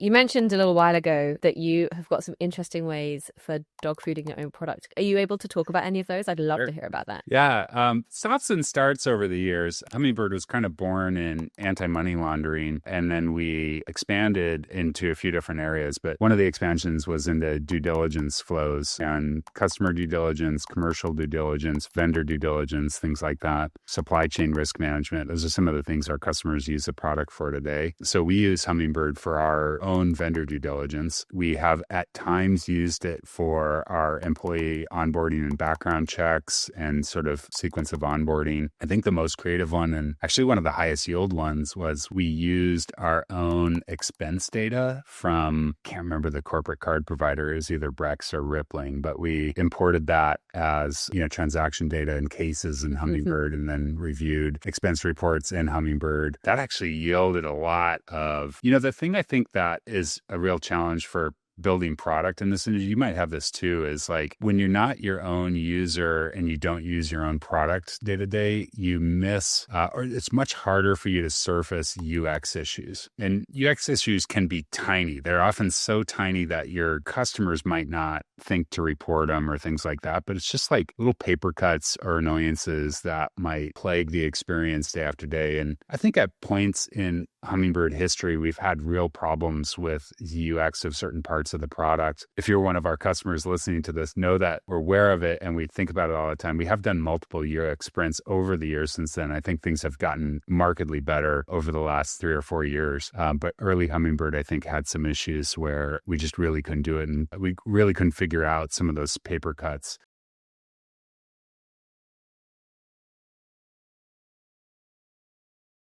You mentioned a little while ago that you have got some interesting ways for dog fooding your own product. Are you able to talk about any of those? I'd love to Sure. hear about that. Yeah, stops and starts over the years. Hummingbird was kind of born in anti-money laundering, and then we expanded into a few different areas. But one of the expansions was into due diligence flows and customer due diligence, commercial due diligence, vendor due diligence, things like that. Supply chain risk management. Those are some of the things our customers use the product for today. So we use Hummingbird for our own vendor due diligence. We have at times used it for our employee onboarding and background checks and sort of sequence of onboarding. I think the most creative one, and actually one of the highest yield ones, was we used our own expense data from, can't remember the corporate card provider, it was either Brex or Rippling, but we imported that as, transaction data and cases in Hummingbird and then reviewed expense reports in Hummingbird. That actually yielded a lot of, the thing I think that is a real challenge for building product in this industry, you might have this too, is like when you're not your own user and you don't use your own product day to day, you miss, or it's much harder for you to surface UX issues. And UX issues can be tiny. They're often so tiny that your customers might not think to report them or things like that. But it's just like little paper cuts or annoyances that might plague the experience day after day. And I think at points in Hummingbird history, we've had real problems with UX of certain parts of the product. If you're one of our customers listening to this, know that we're aware of it and we think about it all the time. We have done multiple UX sprints over the years since then. I think things have gotten markedly better over the last 3 or 4 years. But early Hummingbird, I think, had some issues where we just really couldn't do it. And we really couldn't figure out some of those paper cuts.